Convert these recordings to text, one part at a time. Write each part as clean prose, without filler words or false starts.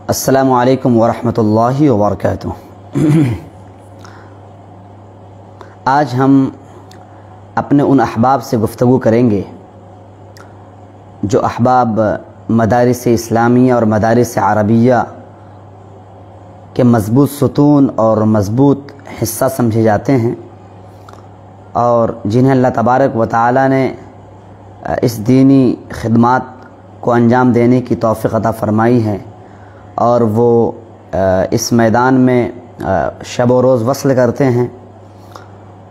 السلام علیکم ورحمۃ اللہ وبرکاتہ۔ آج ہم اپنے ان احباب سے گفتگو کریں گے جو احباب مدارس اسلامیہ اور مدارس عربیہ کے مضبوط ستون اور مضبوط حصہ سمجھے جاتے ہیں، اور جنہیں اللہ تبارک و تعالی نے اس دینی خدمات کو انجام دینے کی توفیق عطا فرمائی ہے، اور وہ اس میدان میں شب و روز وصل کرتے ہیں۔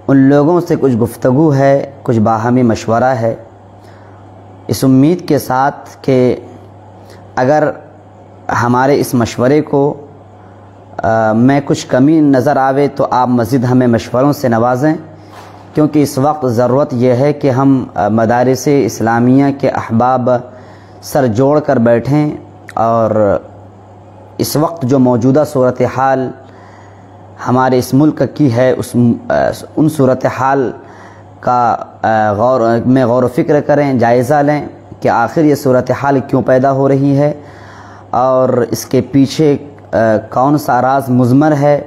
ان لوگوں سے کچھ گفتگو ہے، کچھ باہمی مشورہ ہے، اس امید کے ساتھ کہ اگر ہمارے اس مشورے کو میں کچھ کمی نظر آوے تو آپ مزید ہمیں مشوروں سے نوازیں، کیونکہ اس وقت ضرورت یہ ہے کہ ہم مدارس اسلامیہ کے احباب سر جوڑ کر بیٹھیں اور اس وقت جو موجودہ صورتحال ہمارے اس ملک کی ہے ان صورتحال کا غور و فکر کریں، جائزہ لیں کہ آخر یہ صورتحال کیوں پیدا ہو رہی ہے اور اس کے پیچھے کون سا راز مضمر ہے۔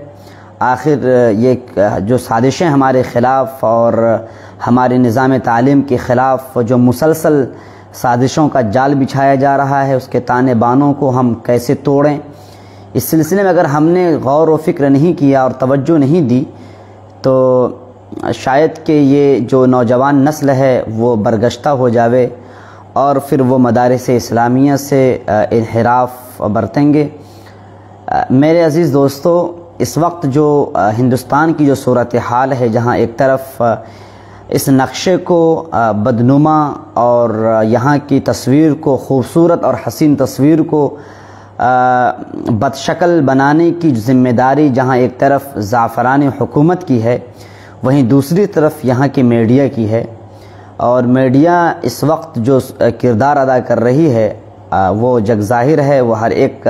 آخر یہ جو سازشیں ہمارے خلاف اور ہمارے نظام تعلیم کے خلاف جو مسلسل سازشوں کا جال بچھایا جا رہا ہے، اس کے تانے بانوں کو ہم کیسے توڑیں، اس سلسلے میں اگر ہم نے غور و فکر نہیں کیا اور توجہ نہیں دی تو شاید کہ یہ جو نوجوان نسل ہے وہ برگشتہ ہو جاوے اور پھر وہ مدارس اسلامیہ سے انحراف برتیں گے۔ میرے عزیز دوستو، اس وقت جو ہندوستان کی جو صورتحال ہے، جہاں ایک طرف اس نقشے کو بدنما اور یہاں کی تصویر کو، خوبصورت اور حسین تصویر کو بدشکل بنانے کی ذمہ داری جہاں ایک طرف زعفرانی حکومت کی ہے، وہیں دوسری طرف یہاں کی میڈیا کی ہے، اور میڈیا اس وقت جو کردار ادا کر رہی ہے وہ جگ ظاہر ہے، وہ ہر ایک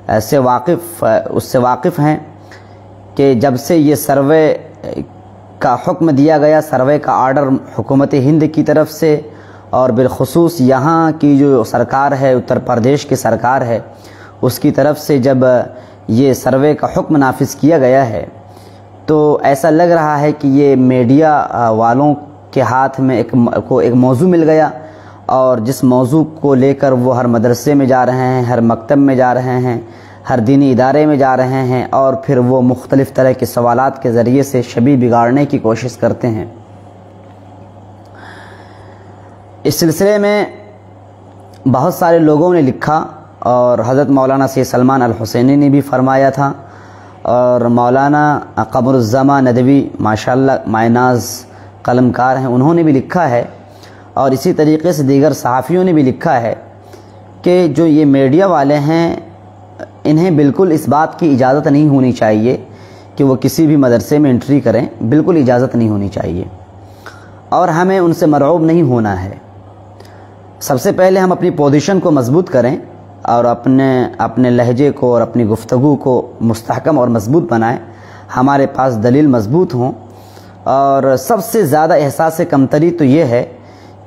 اس سے واقف ہیں کہ جب سے یہ سروے کا حکم دیا گیا، سروے کا آرڈر حکومت ہند کی طرف سے اور بالخصوص یہاں کی جو سرکار ہے، اتر پردیش کی سرکار ہے، اس کی طرف سے جب یہ سروے کا حکم نافذ کیا گیا ہے تو ایسا لگ رہا ہے کہ یہ میڈیا والوں کے ہاتھ میں ایک موضوع مل گیا، اور جس موضوع کو لے کر وہ ہر مدرسے میں جا رہے ہیں، ہر مکتب میں جا رہے ہیں، ہر دینی ادارے میں جا رہے ہیں، اور پھر وہ مختلف طرح کے سوالات کے ذریعے سے شبیہ بگاڑنے کی کوشش کرتے ہیں۔ اس سلسلے میں بہت سارے لوگوں نے لکھا، اور حضرت مولانا سید سلمان الحسینی نے بھی فرمایا تھا، اور مولانا قمر الزمان ندوی ماشاءاللہ مائناز قلم کار ہیں، انہوں نے بھی لکھا ہے، اور اسی طریقے سے دیگر صحافیوں نے بھی لکھا ہے کہ جو یہ میڈیا والے ہیں انہیں بالکل اس بات کی اجازت نہیں ہونی چاہیے کہ وہ کسی بھی مدرسے میں انٹری کریں، بالکل اجازت نہیں ہونی چاہیے، اور ہمیں ان سے مرعوب نہیں ہونا ہے۔ سب سے پہلے ہم اپنی پوزیشن کو مضبوط کریں اور اپنے لہجے کو اور اپنی گفتگو کو مستحکم اور مضبوط بنائیں، ہمارے پاس دلیل مضبوط ہوں، اور سب سے زیادہ احساس کمتری تو یہ ہے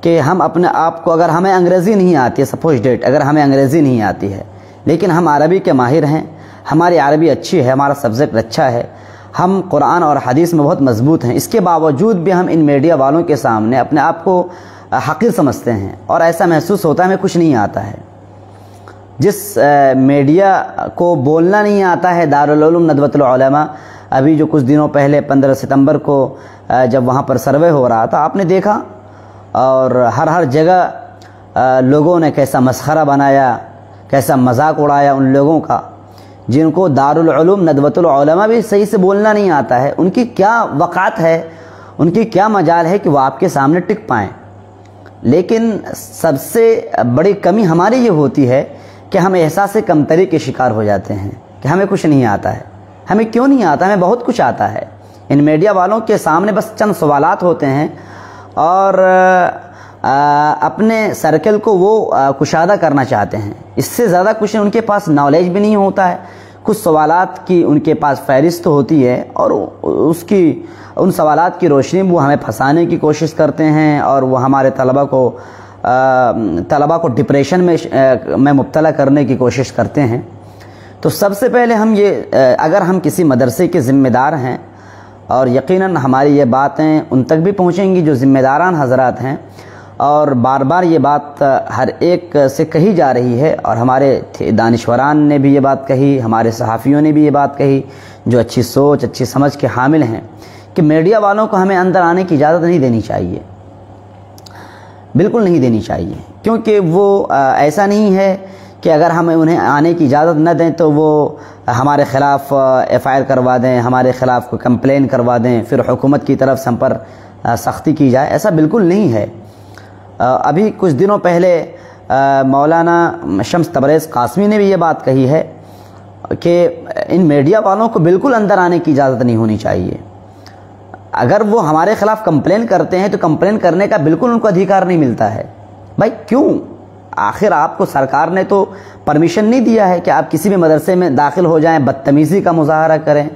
کہ ہم اپنے آپ کو، اگر ہمیں انگریزی نہیں آتی ہے، سپوز ڈیٹ اگر ہمیں انگریزی نہیں آتی ہے لیکن ہم عربی کے ماہر ہیں، ہماری عربی اچھی ہے، ہمارا سبجیکٹ اچھا ہے، ہم قرآن اور حدیث میں بہت مضبوط ہیں، اس کے باوجود بھی ہم ان میڈیا والوں کے سامنے اپنے آپ کو حقیر سمجھتے ہیں، اور ایسا محسوس ہوتا ہے ہمیں کچھ نہیں آتا ہے۔ جس میڈیا کو بولنا نہیں آتا ہے، دارالعلوم ندوۃ العلماء، ابھی جو کچھ دنوں پہلے 15 ستمبر کو جب وہاں پر سروے ہو رہا تھا، آپ نے دیکھا، اور ہر جگہ لوگوں نے کیسا مسخرہ بنایا، کیسا مذاق اڑایا ان لوگوں کا جن کو دارالعلوم ندوۃ العلماء بھی صحیح سے بولنا نہیں آتا ہے۔ ان کی کیا وقعت ہے، ان کی کیا مجال ہے کہ وہ آپ کے سامنے ٹک پائیں۔ لیکن سب سے بڑی کمی ہماری یہ ہوتی ہے کہ ہم احساس کمتری کے شکار ہو جاتے ہیں کہ ہمیں کچھ نہیں آتا ہے۔ ہمیں کیوں نہیں آتا؟ ہمیں بہت کچھ آتا ہے۔ ان میڈیا والوں کے سامنے بس چند سوالات ہوتے ہیں، اور اپنے سرکل کو وہ کشادہ کرنا چاہتے ہیں، اس سے زیادہ کچھ ان کے پاس نالج بھی نہیں ہوتا ہے۔ کچھ سوالات کی ان کے پاس فہرست ہوتی ہے، اور ان سوالات کی روشنی میں وہ ہمیں پھنسانے کی کوشش کرتے ہیں، اور وہ ہمارے طلبہ کو ڈپریشن میں مبتلا کرنے کی کوشش کرتے ہیں۔ تو سب سے پہلے ہم اگر ہم کسی مدرسے کے ذمہ دار ہیں، اور یقیناً ہماری یہ باتیں ان تک بھی پہنچیں گی جو ذمہ داران حضرات ہیں، اور بار بار یہ بات ہر ایک سے کہی جا رہی ہے، اور ہمارے دانشوران نے بھی یہ بات کہی، ہمارے صحافیوں نے بھی یہ بات کہی جو اچھی سوچ اچھی سمجھ کے حامل ہیں، کہ میڈیا والوں کو ہمیں اندر آنے کی اجازت نہیں دینی چاہیے، بالکل نہیں دینی چاہیے، کیونکہ وہ ایسا نہیں ہے کہ اگر ہم انہیں آنے کی اجازت نہ دیں تو وہ ہمارے خلاف ایف آئی آر کروا دیں، ہمارے خلاف کوئی کمپلین کروا دیں، پھر حکومت کی طرف سے ہم پر سختی کی جائے، ایسا بالکل نہیں ہے۔ ابھی کچھ دنوں پہلے مولانا شمس تبریز قاسمی نے بھی یہ بات کہی ہے کہ ان میڈیا والوں کو بالکل اندر آنے کی اجازت نہیں ہونی چاہیے۔ اگر وہ ہمارے خلاف کمپلین کرتے ہیں تو کمپلین کرنے کا بالکل ان کو ادھیکار نہیں ملتا ہے۔ بھائی کیوں؟ آخر آپ کو سرکار نے تو پرمیشن نہیں دیا ہے کہ آپ کسی بھی مدرسے میں داخل ہو جائیں، بدتمیزی کا مظاہرہ کریں،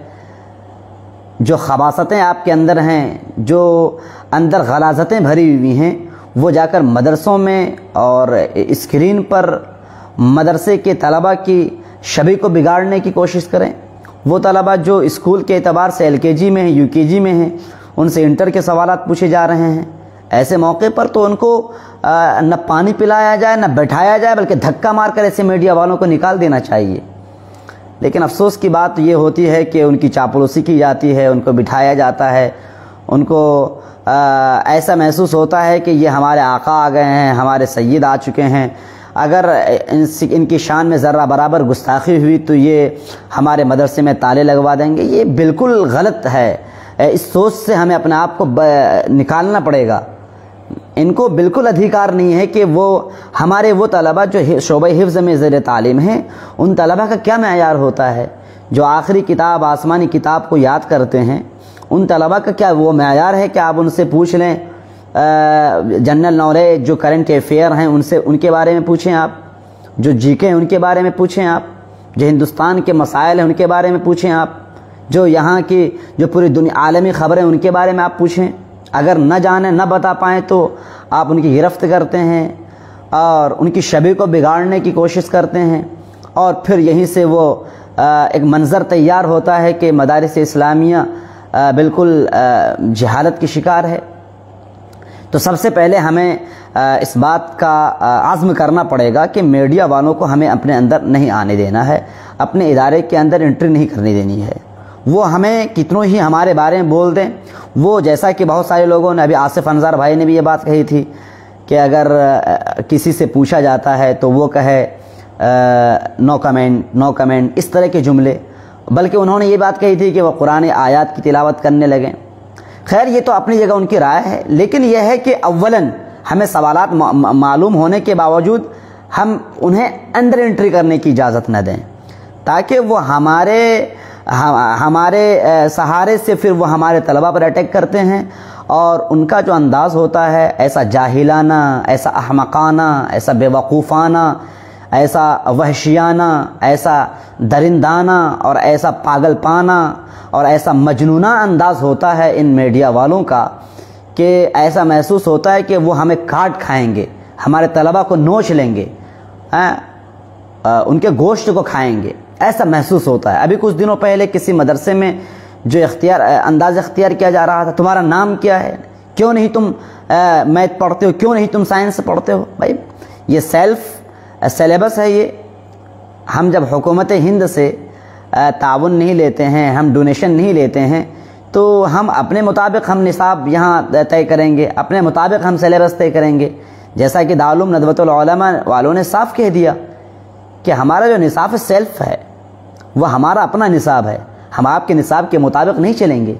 جو خباثتیں آپ کے اندر ہیں، جو اندر غلاظتیں بھری ہوئی ہیں، وہ جا کر مدرسوں میں اور اسکرین پر مدرسے کے طلبہ کی شبیہ کو بگاڑنے کی کوشش کریں۔ وہ طلبہ جو اسکول کے اعتبار سے ایل کے جی میں ہیں، یو کے جی میں ہیں، ان سے انٹر کے سوالات پوچھے جا رہے ہیں، ایسے موقع پر تو ان کو نہ پانی پلایا جائے نہ بیٹھایا جائے، بلکہ دھکا مار کر ایسے میڈیا والوں کو نکال دینا چاہیے۔ لیکن افسوس کی بات یہ ہوتی ہے کہ ان کی چاپلوسی کی جاتی ہے، ان کو بٹھایا جاتا ہے، ان کو ایسا محسوس ہوتا ہے کہ یہ ہمارے آقا آ گئے ہیں، ہمارے سید آ چکے ہیں، اگر ان کی شان میں ذرہ برابر گستاخی ہوئی تو یہ ہمارے مدرسے میں تالے لگوا دیں گے۔ یہ بالکل غلط ہے، اس سوچ سے ہمیں اپنے آپ کو نکالنا پڑے گا۔ ان کو بالکل ادھیکار نہیں ہے کہ وہ ہمارے وہ طلبہ جو شعبہ حفظ میں زیر تعلیم ہیں، ان طلبہ کا کیا معیار ہوتا ہے، جو آخری کتاب آسمانی کتاب کو یاد کرتے ہیں، ان طلبہ کا کیا وہ معیار ہے کہ آپ ان سے پوچھ لیں جنرل نالج، جو کرنٹ افیئر ہیں ان کے بارے میں پوچھیں، آپ جو جی کے ہیں ان کے بارے میں پوچھیں، آپ جو ہندوستان کے مسائل ہیں ان کے بارے میں پوچھیں، آپ جو یہاں کی جو پوری دنیا عالمی خبریں ان کے بارے میں آپ پوچھیں۔ اگر نہ جانیں نہ بتا پائیں تو آپ ان کی گرفت کرتے ہیں اور ان کی شبیہ کو بگاڑنے کی کوشش کرتے ہیں، اور پھر یہیں سے وہ ایک منظر تیار ہوتا ہے کہ مدارس اسلامیہ بالکل جہالت کی شکار ہے۔ تو سب سے پہلے ہمیں اس بات کا عزم کرنا پڑے گا کہ میڈیا والوں کو ہمیں اپنے اندر نہیں آنے دینا ہے، اپنے ادارے کے اندر انٹری نہیں کرنے دینی ہے۔ وہ ہمیں کتنوں ہی ہمارے بارے میں بول دیں، وہ جیسا کہ بہت سارے لوگوں نے، ابھی آصف انصار بھائی نے بھی یہ بات کہی تھی کہ اگر کسی سے پوچھا جاتا ہے تو وہ کہے نو کمنٹ نو کمنٹ، اس طرح کے جملے، بلکہ انہوں نے یہ بات کہی تھی کہ وہ قرآن آیات کی تلاوت کرنے لگیں۔ خیر یہ تو اپنی جگہ ان کی رائے ہے، لیکن یہ ہے کہ اولاً ہمیں سوالات معلوم ہونے کے باوجود ہم انہیں اندر انٹری کرنے کی اجازت نہ دیں، تاکہ وہ ہمارے سہارے سے پھر وہ ہمارے طلبہ پر اٹیک کرتے ہیں، اور ان کا جو انداز ہوتا ہے ایسا جاہلانہ، ایسا احمقانہ، ایسا بے وقوفانہ، ایسا وحشیانہ، ایسا درندانہ اور ایسا پاگل پانہ اور ایسا مجنونہ انداز ہوتا ہے ان میڈیا والوں کا کہ ایسا محسوس ہوتا ہے کہ وہ ہمیں کاٹ کھائیں گے، ہمارے طلبہ کو نوچ لیں گے، ان کے گوشت کو کھائیں گے، ایسا محسوس ہوتا ہے۔ ابھی کچھ دنوں پہلے کسی مدرسے میں جو انداز اختیار کیا جا رہا تھا، تمہارا نام کیا ہے، کیوں نہیں تم میتھ پڑھتے ہو، کیوں نہیں تم سائنس پڑھتے ہو؟ بھائی یہ سیلیبس ہے، یہ ہم جب حکومت ہند سے تعاون نہیں لیتے ہیں، ہم ڈونیشن نہیں لیتے ہیں، تو ہم اپنے مطابق ہم نصاب یہاں طے کریں گے، اپنے مطابق ہم سیلیبس طے کریں گے، جیسا کہ دارالعلوم ندوۃ العلماء والوں نے صاف کہہ دیا کہ ہمارا جو نصاب سیلف ہے وہ ہمارا اپنا نصاب ہے، ہم آپ کے نصاب کے مطابق نہیں چلیں گے،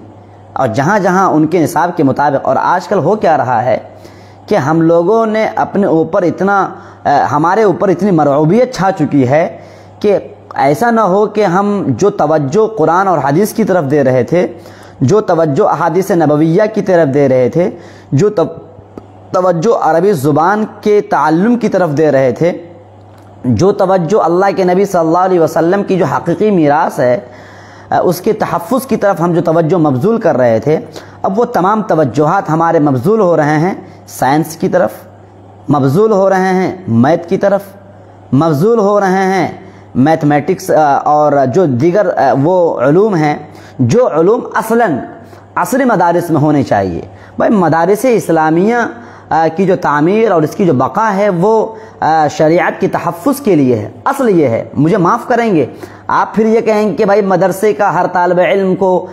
اور جہاں جہاں ان کے نصاب کے مطابق۔ اور آج کل ہو کیا رہا ہے کہ ہم لوگوں نے اپنے اوپر ہمارے اوپر اتنی مرعوبیت چھا چکی ہے کہ ایسا نہ ہو کہ ہم جو توجہ قرآن اور حدیث کی طرف دے رہے تھے، جو توجہ احادیث نبویہ کی طرف دے رہے تھے، جو توجہ عربی زبان کے تعلم کی طرف دے رہے تھے، جو توجہ اللہ کے نبی صلی اللہ علیہ وسلم کی جو حقیقی میراث ہے اس کے تحفظ کی طرف ہم جو توجہ مبذول کر رہے تھے، اب وہ تمام توجہات ہمارے مبذول ہو رہے ہیں سائنس کی طرف، مبذول ہو رہے ہیں میتھ کی طرف، مبذول ہو رہے ہیں میتھمیٹکس اور جو دیگر وہ علوم ہیں جو علوم اصلاً عصری مدارس میں ہونے چاہیے. بھائی مدارس اسلامیہ کی جو تعمیر اور اس کی جو بقا ہے وہ شریعت کی تحفظ کے لیے ہے. اصل یہ ہے. مجھے معاف کریں گے آپ پھر یہ کہیں کہ بھائی مدرسے کا ہر طالب علم کو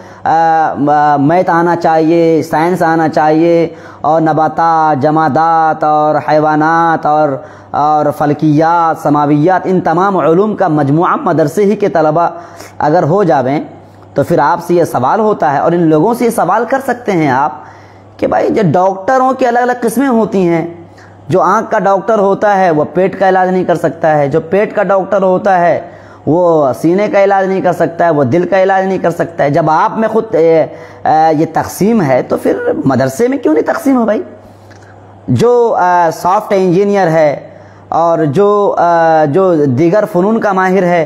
میتھ آنا چاہیے, سائنس آنا چاہیے, اور نباتات, جمادات اور حیوانات اور فلکیات, سماویات, ان تمام علوم کا مجموعہ مدرسے ہی کے طلبہ اگر ہو جاویں تو پھر آپ سے یہ سوال ہوتا ہے, اور ان لوگوں سے یہ سوال کر سکتے ہیں آپ کہ بھائی جو ڈاکٹروں کی الگ الگ قسمیں ہوتی ہیں. جو آنکھ کا ڈاکٹر ہوتا ہے وہ پیٹ کا علاج نہیں کر سکتا ہے, جو پیٹ کا ڈاکٹر ہوتا ہے وہ سینے کا علاج نہیں کر سکتا ہے, وہ دل کا علاج نہیں کر سکتا ہے. جب آپ میں خود یہ تقسیم ہے تو پھر مدرسے میں کیوں نہیں تقسیم ہو بھائی؟ جو سافٹ انجینئر ہے اور جو دیگر فنون کا ماہر ہے,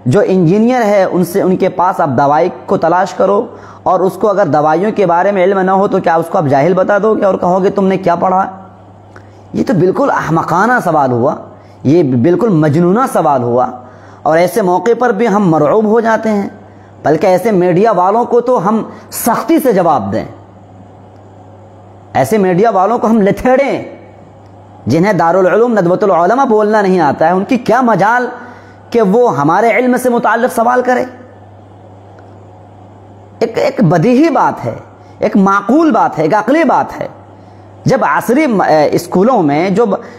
جو انجینئر ہے, ان کے پاس آپ دوائی کو تلاش کرو, اور اس کو اگر دوائیوں کے بارے میں علم نہ ہو تو کیا اس کو آپ جاہل بتا دو گے اور کہو گے تم نے کیا پڑھا؟ یہ تو بالکل احمقانہ سوال ہوا, یہ بالکل مجنونہ سوال ہوا. اور ایسے موقع پر بھی ہم مرعوب ہو جاتے ہیں, بلکہ ایسے میڈیا والوں کو تو ہم سختی سے جواب دیں. ایسے میڈیا والوں کو ہم لتھیڑیں جنہیں دارالعلوم ندوۃ العلماء بولنا نہیں آتا ہے. ان کی کیا مجال کہ وہ ہمارے علم سے متعلق سوال کرے؟ ایک بدیہی بات ہے, ایک معقول بات ہے, ایک عقلی بات ہے. جب عصری اسکولوں میں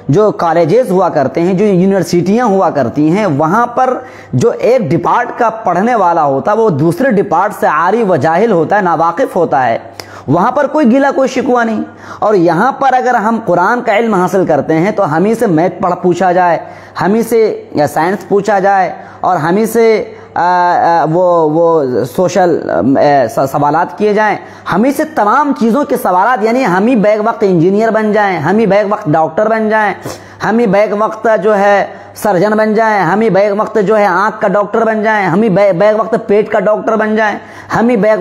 جو کالجز ہوا کرتے ہیں, جو یونیورسٹیاں ہوا کرتی ہیں, وہاں پر جو ایک ڈپارٹ کا پڑھنے والا ہوتا ہے وہ دوسرے ڈپارٹ سے عاری و جاہل ہوتا ہے, ناواقف ہوتا ہے. وہاں پر کوئی گلہ کوئی شکوہ نہیں. اور یہاں پر اگر ہم قرآن کا علم حاصل کرتے ہیں تو ہمیں سے میتھ پوچھا جائے, ہمیں سے سائنس پوچھا جائے, اور ہمیں سے وہ سوشل سوالات کیے جائیں, ہمیں سے تمام چیزوں کے سوالات, یعنی ہم ہی بیک وقت انجینئر بن جائیں, ہم ہی بیک وقت ڈاکٹر بن جائیں, ہم ہی بیک وقت جو ہے سرجن بن جائیں, ہم ہی بیک وقت جو ہے آنکھ کا ڈاکٹر بن جائیں, ہم ہی بیک وقت پیٹ کا ڈاکٹر بن جائیں, ہم ہی بیک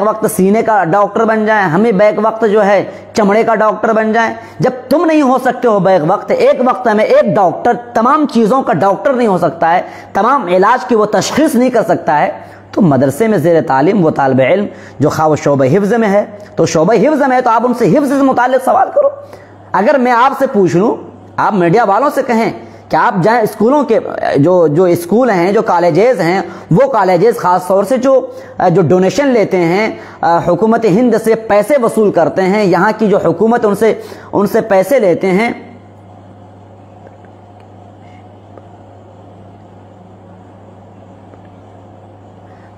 وقت سینے کا ڈاکٹر بن جائیں, ہم ہی بیک وقت جو ہے چمڑے کا ڈاکٹر بن جائیں. جب تم نہیں ہو سکتے ہو بیک وقت, ایک وقت میں ایک ڈاکٹر تمام چیزوں کا ڈاکٹر نہیں ہو سکتا ہے, تمام علاج کی وہ تشخیص نہیں کر سکتا ہے, تو مدرسے میں زیر تعلیم وہ طالب علم جو خواہ وہ شعبہ حفظ میں ہے, تو شعبہ حفظ میں ہے تو آپ ان سے حفظ سے متعلق سوال کرو. اگر میں آپ سے پوچھ لوں, آپ میڈیا والوں سے کہیں کہ آپ جائیں اسکولوں کے جو اسکول ہیں, جو کالجز ہیں, وہ کالجز خاص طور سے جو ڈونیشن لیتے ہیں, حکومت ہند سے پیسے وصول کرتے ہیں, یہاں کی جو حکومت ان سے پیسے لیتے ہیں,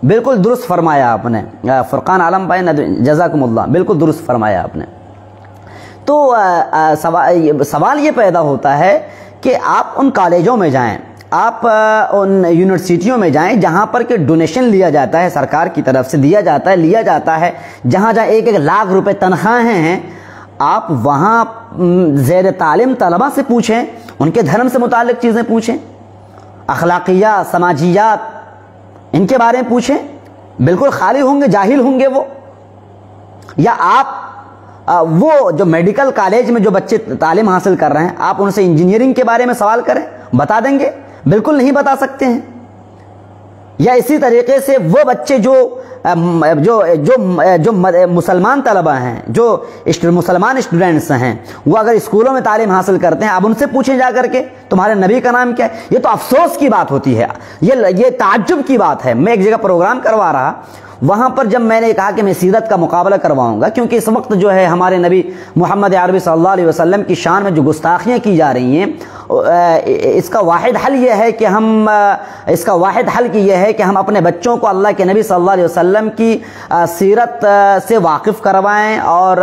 بالکل درست فرمایا آپ نے فرقان عالم بھائی, جزاکم اللہ, بالکل درست فرمایا آپ نے. تو سوال یہ پیدا ہوتا ہے کہ آپ ان کالجوں میں جائیں, آپ ان یونیورسٹیوں میں جائیں جہاں پر کہ ڈونیشن لیا جاتا ہے, سرکار کی طرف سے دیا جاتا ہے, لیا جاتا ہے, جہاں 1-1 لاکھ روپے تنخواہیں ہیں. آپ وہاں زیر تعلیم طلبہ سے پوچھیں, ان کے دھرم سے متعلق چیزیں پوچھیں, اخلاقیات, سماجیات, ان کے بارے میں پوچھیں. بالکل خالی ہوں گے, جاہل ہوں گے وہ. یا آپ وہ جو میڈیکل کالج میں جو بچے تعلیم حاصل کر رہے ہیں, آپ ان سے انجینئرنگ کے بارے میں سوال کریں, بتا دیں گے؟ بالکل نہیں بتا سکتے ہیں. یا اسی طریقے سے وہ بچے جو مسلمان طلبہ ہیں, جو مسلمان اسٹوڈنٹس ہیں, وہ اگر اسکولوں میں تعلیم حاصل کرتے ہیں, آپ ان سے پوچھیں جا کر کے تمہارے نبی کا نام کیا ہے. یہ تو افسوس کی بات ہوتی ہے, یہ تعجب کی بات ہے. میں ایک جگہ پروگرام کروا رہا, وہاں پر جب میں نے کہا کہ میں سیرت کا مقابلہ کرواؤں گا, کیونکہ اس وقت جو ہے ہمارے نبی محمد عربی صلی اللہ علیہ وسلم کی شان میں جو گستاخیاں کی جا رہی ہیں, اس کا واحد حل یہ ہے کہ ہم اپنے بچوں کو اللہ کے نبی صلی اللہ علیہ وسلم کی سیرت سے واقف کروائیں, اور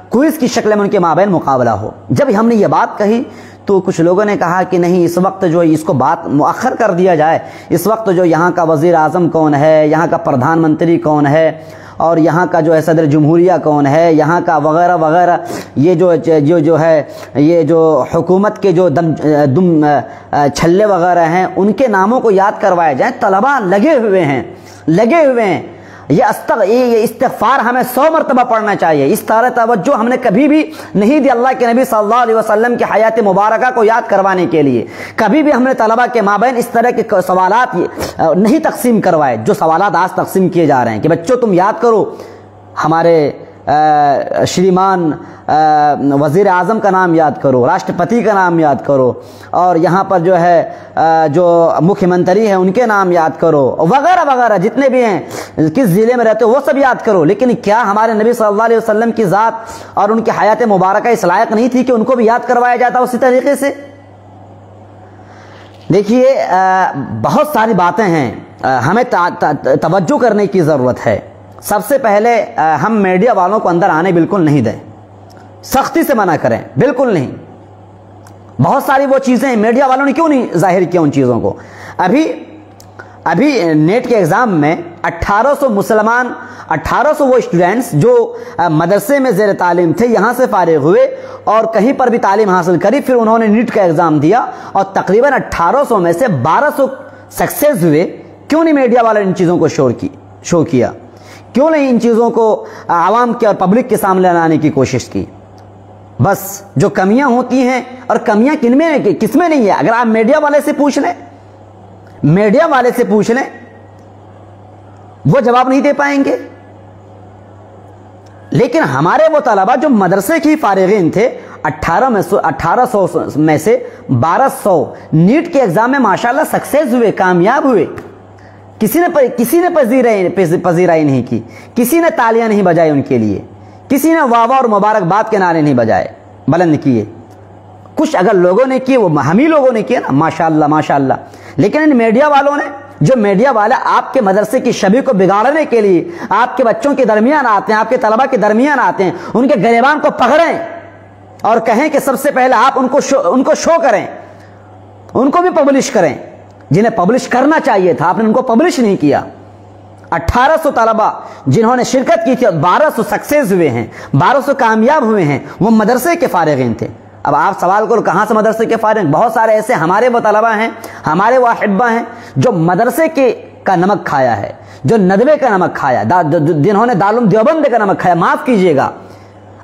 کوئز کی شکل میں ان کے مابین مقابلہ ہو. جب ہم نے یہ بات کہی تو کچھ لوگوں نے کہا کہ نہیں, اس وقت جو اس کو بات مؤخر کر دیا جائے, اس وقت جو یہاں کا وزیر اعظم کون ہے, یہاں کا پردھان منتری کون ہے, اور یہاں کا جو ہے صدر جمہوریہ کون ہے, یہاں کا وغیرہ وغیرہ, یہ جو ہے یہ جو حکومت کے جو دم چھلے وغیرہ ہیں, ان کے ناموں کو یاد کروایا جائے. طلباء لگے ہوئے ہیں. یہ استغفار ہمیں 100 مرتبہ پڑھنا چاہیے. اس طرح توجہ ہم نے کبھی بھی نہیں دی اللہ کے نبی صلی اللہ علیہ وسلم کی حیات مبارکہ کو یاد کروانے کے لیے. کبھی بھی ہم نے طلبہ کے مابین اس طرح کے سوالات نہیں تقسیم کروائے جو سوالات آج تقسیم کیے جا رہے ہیں کہ بچوں تم یاد کرو ہمارے شریمان وزیر اعظم کا نام یاد کرو, راشٹرپتی کا نام یاد کرو, اور یہاں پر جو ہے جو مکھیہ منتری ہیں ان کے نام یاد کرو, وغیرہ وغیرہ جتنے بھی ہیں, کس ضلع میں رہتے ہو وہ سب یاد کرو. لیکن کیا ہمارے نبی صلی اللہ علیہ وسلم کی ذات اور ان کی حیات مبارکہ اس لائق نہیں تھی کہ ان کو بھی یاد کروایا جاتا اسی طریقے سے؟ دیکھیے بہت ساری باتیں ہیں, ہمیں توجہ کرنے کی ضرورت ہے. سب سے پہلے ہم میڈیا والوں کو اندر آنے بالکل نہیں دیں, سختی سے منع کریں, بالکل نہیں. بہت ساری وہ چیزیں ہیں, میڈیا والوں نے کیوں نہیں ظاہر کیا ان چیزوں کو؟ ابھی نیٹ کے ایگزام میں 1800 مسلمان 1800 وہ اسٹوڈنٹس جو مدرسے میں زیر تعلیم تھے یہاں سے فارغ ہوئے اور کہیں پر بھی تعلیم حاصل کری, پھر انہوں نے نیٹ کا ایگزام دیا اور تقریباً 1800 میں سے 1200 سکسیز ہوئے. کیوں نہیں میڈیا والے ان چیزوں کو شو کیا؟ کیوں نہیں ان چیزوں کو عوام کے اور پبلک کے سامنے لانے کی کوشش کی؟ بس جو کمیاں ہوتی ہیں, اور کمیاں کس میں نہیں ہے, اگر آپ میڈیا والے سے پوچھ لیں وہ جواب نہیں دے پائیں گے. لیکن ہمارے وہ طلبہ جو مدرسے کی فارغین تھے 1800 میں سے 1200 نیٹ کے ایگزام میں ماشاءاللہ سکسیز ہوئے, کامیاب ہوئے. کسی نے پذیرائی نہیں کی, کسی نے تالیاں نہیں بجائی ان کے لیے, کسی نے واہ واہ اور مبارکباد کے نعرے نہیں بلند کیے. کچھ اگر لوگوں نے کیے وہ ہم ہی لوگوں نے کیے نا, ماشاءاللہ ماشاءاللہ. لیکن ان میڈیا والوں نے, جو میڈیا والے آپ کے مدرسے کی شبیہ کو بگاڑنے کے لیے آپ کے بچوں کے درمیان آتے ہیں, آپ کے طلبہ کے درمیان آتے ہیں, ان کے گریبان کو پکڑیں اور کہیں کہ سب سے پہلے آپ ان کو شو کریں, ان کو بھی پبلش کریں. جنہیں پبلش کرنا چاہیے تھا آپ نے ان کو پبلش نہیں کیا. 1800 طلبہ جنہوں نے شرکت کی تھی, 1200 سکسیز ہوئے ہیں, 1200 کامیاب ہوئے ہیں, وہ مدرسے کے فارغین تھے. اب آپ سوال کرو کہاں سے مدرسے کے فارغ؟ بہت سارے ایسے ہمارے وہ طلبہ ہیں, ہمارے وہ احبہ ہیں جو مدرسے کا نمک کھایا ہے, جو ندوے کا نمک کھایا, جنہوں نے دارالعلوم دیوبند کا نمک کھایا. معاف کیجئے گا,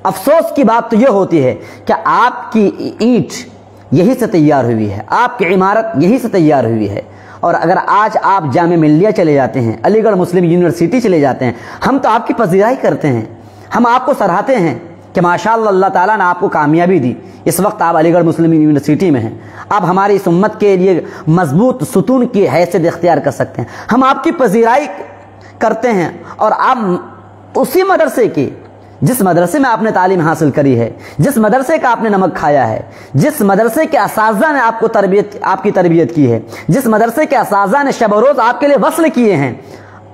افسوس کی بات تو یہ ہوتی ہے کہ آپ کی اینٹ یہی سے تیار ہوئی ہے, آپ کی عمارت یہی سے تیار ہوئی ہے. اور اگر آج آپ جامعہ ملیہ چلے جاتے ہیں, علی گڑھ مسلم یونیورسٹی چلے جاتے ہیں, ہم تو آپ کی پذیرائی کرتے ہیں, ہم آپ کو سراہتے ہیں کہ ماشاءاللہ اللہ تعالیٰ نے آپ کو کامیابی دی. اس وقت آپ علی گڑھ مسلم یونیورسٹی میں ہیں, آپ ہماری اس امت کے لیے مضبوط ستون کی حیثیت اختیار کر سکتے ہیں. ہم آپ کی پذیرائی کرتے ہیں, اور آپ اسی مدرسے کی, جس مدرسے میں آپ نے تعلیم حاصل کری ہے, جس مدرسے کا آپ نے نمک کھایا ہے, جس مدرسے کے اساتذہ نے آپ کی تربیت کی ہے, جس مدرسے کے اساتذہ نے شب و روز آپ کے لیے وصل کیے ہیں,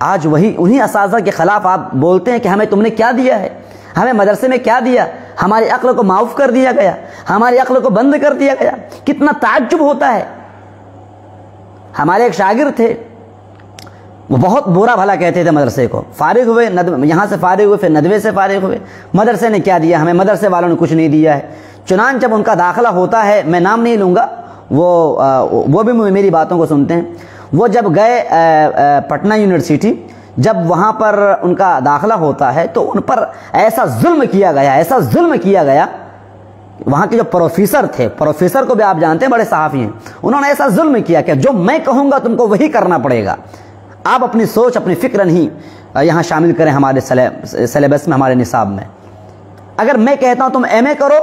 آج انہی اساتذہ کے خلاف آپ بولتے ہیں کہ ہمیں تم نے کیا دیا ہے, ہمیں مدرسے میں کیا دیا, ہماری عقل کو معاف کر دیا گیا, ہماری عقل کو بند کر دیا گیا. کتنا تعجب ہوتا ہے. ہمارے ایک شاگرد تھے, وہ بہت برا بھلا کہتے تھے مدرسے کو. فارغ ہوئے, یہاں سے فارغ ہوئے, پھر ندوے سے فارغ ہوئے, مدرسے نے کیا دیا ہمیں, مدرسے والوں نے کچھ نہیں دیا ہے. چنانچہ جب ان کا داخلہ ہوتا ہے, میں نام نہیں لوں گا, وہ بھی میری باتوں کو سنتے ہیں, وہ جب گئے پٹنہ یونیورسٹی, جب وہاں پر ان کا داخلہ ہوتا ہے تو ان پر ایسا ظلم کیا گیا. وہاں کے جو پروفیسر تھے, پروفیسر کو بھی آپ جانتے ہیں, بڑے صحافی ہیں, انہوں نے ایسا ظلم کیا کہ جو میں کہوں گا تم کو وہی کرنا پڑے گا. آپ اپنی سوچ, اپنی فکر نہیں یہاں شامل کریں ہمارے سلیبس میں, ہمارے نصاب میں. اگر میں کہتا ہوں تم ایم اے کرو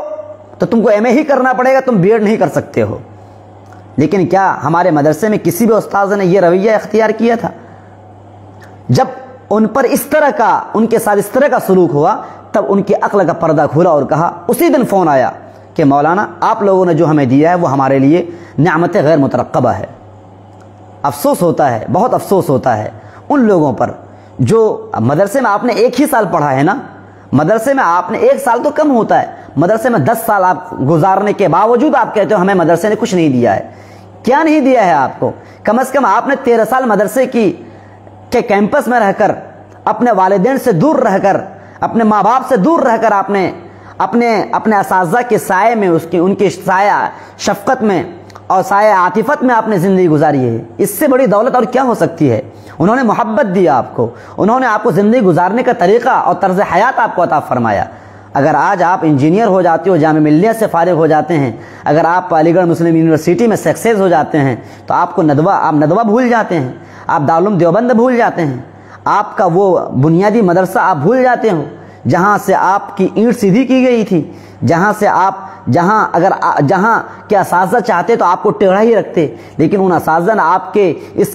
تو تم کو ایم اے ہی کرنا پڑے گا, تم بی ایڈ نہیں کر سکتے ہو. لیکن کیا ہمارے مدرسے میں کسی بھی استاذ نے یہ رویہ اختیار کیا تھا؟ جب ان پر ان کے ساتھ اس طرح کا سلوک ہوا, تب ان کی عقل کا پردہ کھلا اور کہا, اسی دن فون آیا کہ مولانا آپ لوگوں نے جو ہمیں دیا ہے وہ ہمارے لیے نعمت غیر مترقبہ ہے. افسوس ہوتا ہے, بہت افسوس ہوتا ہے ان لوگوں پر جو مدرسے میں آپ نے 1 ہی سال پڑھا ہے نا, مدرسے میں آپ نے 1 سال تو کم ہوتا ہے, مدرسے میں 10 سال آپ گزارنے کے باوجود آپ کہتے ہو ہمیں مدرسے نے کچھ نہیں دیا ہے. کیا نہیں دیا ہے آپ کو؟ کم از کم آپ نے 13 سال مدرسے کے کیمپس میں رہ کر, اپنے والدین سے دور رہ کر, اپنے ماں باپ سے دور رہ کر آپ نے اپنے اساتذہ کے سائے میں, ان کی سایہ شفقت میں اور سایہ عاطفت میں آپ نے زندگی گزاری ہے. اس سے بڑی دولت اور کیا ہو سکتی ہے؟ انہوں نے محبت دی آپ کو، انہوں نے آپ کو زندگی گزارنے کا طریقہ اور طرز حیات آپ کو عطا فرمایا۔ اگر آج آپ انجینئر ہو جاتے ہو، جامعہ ملیہ سے فارغ ہو جاتے ہیں، اگر آپ علی گڑھ مسلم یونیورسٹی میں سکسیس ہو جاتے ہیں، تو آپ ندوہ بھول جاتے ہیں، آپ دارالعلوم دیوبند بھول جاتے ہیں، آپ کا وہ بنیادی مدرسہ آپ بھول جاتے ہو جہاں سے آپ کی اینٹ سیدھی کی گئی تھی، جہاں کے اساتذہ چاہتے تو آپ کو ٹیڑھا ہی رکھتے، لیکن ان اساتذہ نے آپ کے اس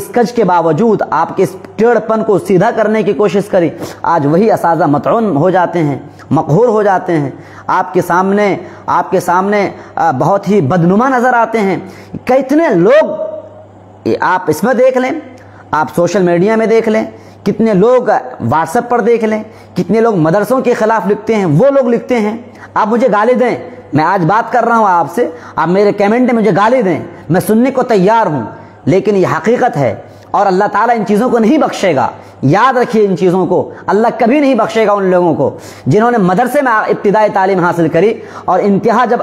کج کے باوجود آپ کے اس ٹیڑھ پن کو سیدھا کرنے کی کوشش کری۔ آج وہی اساتذہ مطعون ہو جاتے ہیں، مقہور ہو جاتے ہیں، آپ کے سامنے بہت ہی بدنما نظر آتے ہیں۔ کتنے لوگ آپ اس میں دیکھ لیں، آپ سوشل میڈیا میں دیکھ لیں، کتنے لوگ واٹس ایپ پر دیکھ لیں، کتنے لوگ مدرسوں کے خلاف لکھتے ہیں، وہ لوگ لکھتے ہیں آپ مجھے گالی دیں، میں آج بات کر رہا ہوں آپ سے، آپ میرے کیمنٹ میں مجھے گالی دیں، میں سننے کو تیار ہوں، لیکن یہ حقیقت ہے اور اللہ تعالیٰ ان چیزوں کو نہیں بخشے گا۔ یاد رکھیے ان چیزوں کو اللہ کبھی نہیں بخشے گا ان لوگوں کو جنہوں نے مدرسے میں ابتدائی تعلیم حاصل کری اور انتہا جب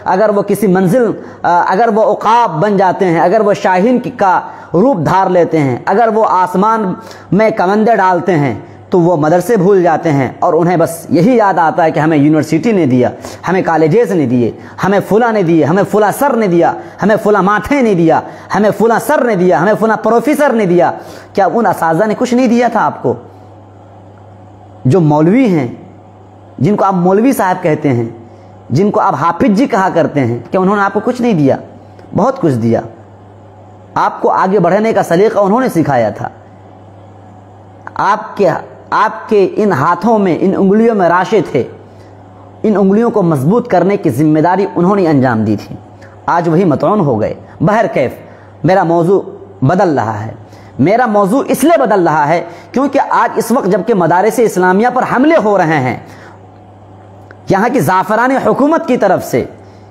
اگر وہ کسی منزل، اگر وہ عقاب بن جاتے ہیں، اگر وہ شاہین کا روپ دھار لیتے ہیں، اگر وہ آسمان میں کمندے ڈالتے ہیں، تو وہ مدرسے بھول جاتے ہیں اور انہیں بس یہی یاد آتا ہے کہ ہمیں یونیورسٹی نے دیا، ہمیں کالجز نے دیے، ہمیں فلاں نے دیے، ہمیں فلاں سر نے دیا، ہمیں فلاں ماتھے نے دیا، ہمیں فلاں سر نے دیا، ہمیں فلاں پروفیسر نے دیا۔ کیا ان اساتذہ نے کچھ نہیں دیا تھا آپ کو؟ جو مولوی ہیں، جن کو آپ مولوی صاحب کہتے ہیں، جن کو آپ حافظ جی کہا کرتے ہیں، کیا انہوں نے آپ کو کچھ نہیں دیا؟ بہت کچھ دیا۔ آپ کو آگے بڑھنے کا سلیقہ انہوں نے سکھایا تھا۔ آپ کے ان ہاتھوں میں، ان انگلیوں میں راشے تھے، ان انگلیوں کو مضبوط کرنے کی ذمہ داری انہوں نے انجام دی تھی۔ آج وہی مطعون ہو گئے۔ بہرکیف میرا موضوع بدل رہا ہے، میرا موضوع اس لیے بدل رہا ہے کیونکہ آج اس وقت جبکہ مدارس اسلامیہ پر حملے ہو رہے ہیں، یہاں کی زعفرانی حکومت کی طرف سے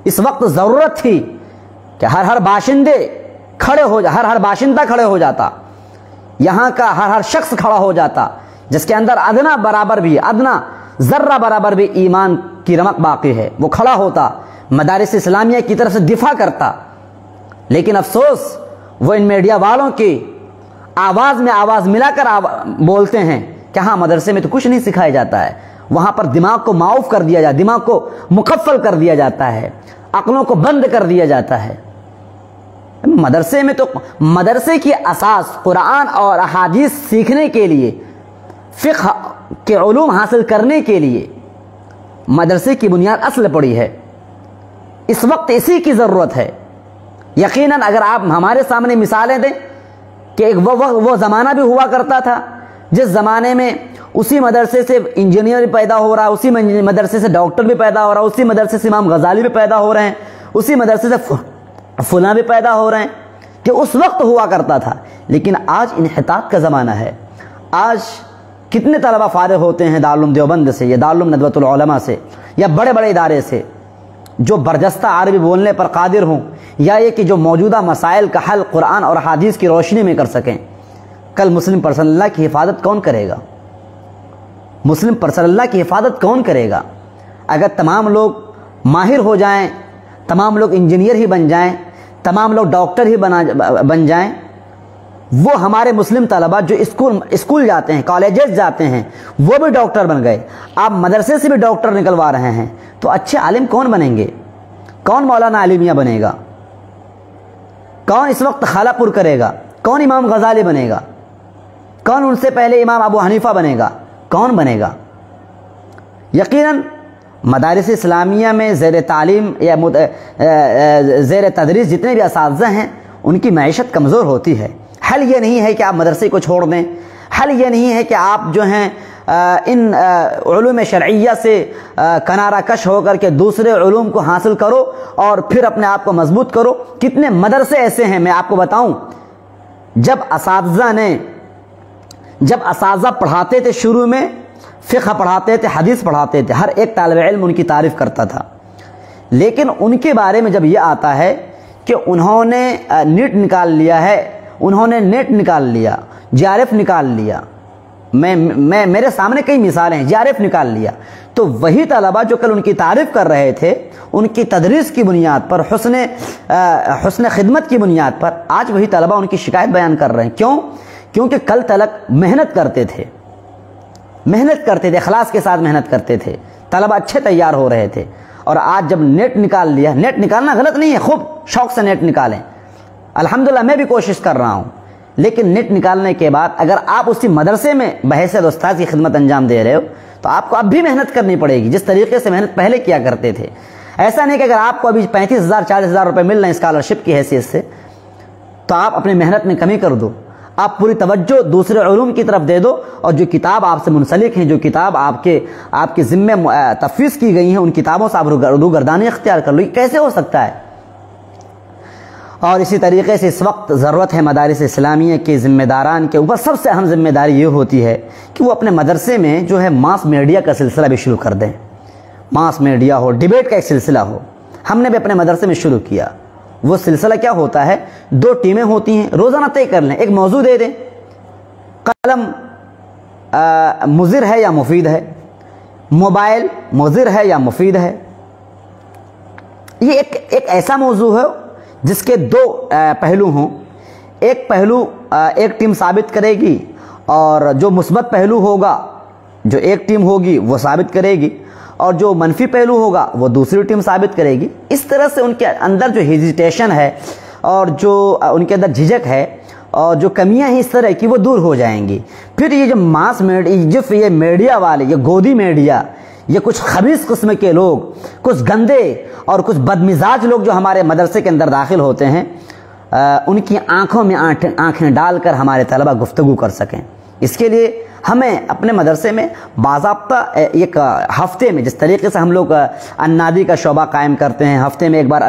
اس وقت ضرورت تھی کہ ہر باشندہ کھڑے ہو جاتا، یہاں کا ہر شخص کھڑا ہو جاتا جس کے اندر ادنا ذرہ برابر بھی ایمان کی رمق باقی ہے، وہ کھڑا ہوتا، مدارس اسلامیہ کی طرف سے دفاع کرتا۔ لیکن افسوس وہ ان میڈیا والوں کی آواز میں آواز ملا کر بولتے ہیں کہ ہاں مدرسے میں تو کچھ نہیں سکھایا جاتا ہے، وہاں پر دماغ کو معاف کر دیا جاتا، دماغ کو مکفل کر دیا جاتا ہے، عقلوں کو بند کر دیا جاتا ہے۔ مدرسے میں تو مدرسے کی اساس قرآن اور احادیث سیکھنے کے لیے، فقہ کے علوم حاصل کرنے کے لیے مدرسے کی بنیاد اصل پڑی ہے۔ اس وقت اسی کی ضرورت ہے۔ یقیناً اگر آپ ہمارے سامنے مثالیں دیں کہ ایک وہ زمانہ بھی ہوا کرتا تھا جس زمانے میں اسی مدرسے سے انجینئر بھی پیدا ہو رہا، اسی مدرسے سے ڈاکٹر بھی پیدا ہو رہا، اسی مدرسے سے امام غزالی بھی پیدا ہو رہے ہیں، اسی مدرسے سے فلاں بھی پیدا ہو رہے ہیں، کہ اس وقت ہوا کرتا تھا۔ لیکن آج انحطاط کا زمانہ ہے۔ آج کتنے طلبہ فارغ ہوتے ہیں دارالعلوم دیوبند سے یا دارالعلوم ندوۃ العلماء سے یا بڑے بڑے ادارے سے، جو برجستہ عربی بولنے پر قادر ہوں، یا یہ کہ جو موجودہ مسائل کا حل قرآن اور حدیث کی روشنی میں کر سکیں۔ کل مسلم پرسنل لا کی حفاظت کون کرے گا؟ مسلم پرسنل لا کی حفاظت کون کرے گا؟ اگر تمام لوگ ماہر ہو جائیں، تمام لوگ انجینئر ہی بن جائیں، تمام لوگ ڈاکٹر ہی بن جائیں، وہ ہمارے مسلم طلبہ جو اسکول جاتے ہیں، کالجز جاتے ہیں، وہ بھی ڈاکٹر بن گئے، آپ مدرسے سے بھی ڈاکٹر نکلوا رہے ہیں، تو اچھے عالم کون بنیں گے؟ کون مولانا عالمیہ بنے گا؟ کون اس وقت خالہ پور کرے گا؟ کون امام غزالی بنے گا؟ کون ان سے پہلے امام ابو حنیفہ بنے گا؟ کون بنے گا؟ یقیناً مدارس اسلامیہ میں زیر تعلیم یا زیر تدریس جتنے بھی اساتذہ ہیں ان کی معیشت کمزور ہوتی ہے۔ حل یہ نہیں ہے کہ آپ مدرسے کو چھوڑ دیں، حل یہ نہیں ہے کہ آپ جو ہیں ان علوم شرعیہ سے کنارہ کش ہو کر کے دوسرے علوم کو حاصل کرو اور پھر اپنے آپ کو مضبوط کرو۔ کتنے مدرسے ایسے ہیں، میں آپ کو بتاؤں، جب اساتذہ پڑھاتے تھے، شروع میں فقہ پڑھاتے تھے، حدیث پڑھاتے تھے، ہر ایک طالب علم ان کی تعریف کرتا تھا، لیکن ان کے بارے میں جب یہ آتا ہے کہ انہوں نے نیٹ نکال لیا، جے آر ایف نکال لیا، میرے سامنے کئی مثالیں ہیں، JRF نکال لیا۔ تو وہی طلبہ جو کل ان کی تعریف کر رہے تھے، ان کی تدریس کی بنیاد پر، حسن خدمت کی بنیاد پر، آج وہی طلبہ ان کی شکایت بیان کر رہے ہیں۔ کیوں؟ کیونکہ کل تلک محنت کرتے تھے، اخلاص کے ساتھ محنت کرتے تھے، طلبہ اچھے تیار ہو رہے تھے، اور آج جب نیٹ نکال لیا، نیٹ نکالنا غلط نہیں ہے، خوب شوق سے نیٹ نکالیں، الحمدللہ میں بھی کوشش کر رہا ہوں، لیکن نیٹ نکالنے کے بعد اگر آپ اسی مدرسے میں بحیثیت استاد کی خدمت انجام دے رہے ہو تو آپ کو اب بھی محنت کرنی پڑے گی، جس طریقے سے محنت پہلے کیا کرتے تھے۔ ایسا نہیں کہ اگر آپ کو ابھی 35,000 40,000 روپے مل رہے ہیں اسکالرشپ کی حیثیت سے تو آپ اپنی محنت میں کمی کر دو، آپ پوری توجہ دوسرے علوم کی طرف دے دو، اور جو کتاب آپ سے منسلک ہیں، جو کتاب آپ کے ذمے تفویض کی گئی ہیں، ان کتابوں سے آپ روگردانی اختیار کر لو۔ یہ کیسے ہو سکتا ہے؟ اور اسی طریقے سے اس وقت ضرورت ہے مدارس اسلامیہ کے ذمہ داران کے اوپر، سب سے اہم ذمہ داری یہ ہوتی ہے کہ وہ اپنے مدرسے میں جو ہے ماس میڈیا کا سلسلہ بھی شروع کر دیں، ماس میڈیا ہو، ڈیبیٹ کا ایک سلسلہ ہو۔ ہم نے بھی اپنے مدرسے میں شروع کیا۔ وہ سلسلہ کیا ہوتا ہے؟ 2 ٹیمیں ہوتی ہیں، روزانہ طے کر لیں، ایک موضوع دے دیں، قلم مضر ہے یا مفید ہے، موبائل مضر ہے یا مفید ہے۔ یہ ایک ایسا موضوع ہے جس کے 2 پہلو ہوں، ایک پہلو ایک ٹیم ثابت کرے گی، اور جو مثبت پہلو ہوگا جو ایک ٹیم ہوگی وہ ثابت کرے گی، اور جو منفی پہلو ہوگا وہ دوسری ٹیم ثابت کرے گی۔ اس طرح سے ان کے اندر جو ہیزیٹیشن ہے اور جو ان کے اندر جھجک ہے اور جو کمیاں ہیں اس طرح کی، وہ دور ہو جائیں گی۔ پھر یہ جو ماس میڈیا، جو یہ میڈیا والے، یہ گودی میڈیا، یہ کچھ خبیث قسم کے لوگ، کچھ گندے اور کچھ بدمزاج لوگ جو ہمارے مدرسے کے اندر داخل ہوتے ہیں، ان کی آنکھوں میں آنکھیں ڈال کر ہمارے طلبہ گفتگو کر سکیں۔ اس کے لیے ہمیں اپنے مدرسے میں باضابطہ ایک ہفتے میں، جس طریقے سے ہم لوگ انادی کا شعبہ قائم کرتے ہیں، ہفتے میں ایک بار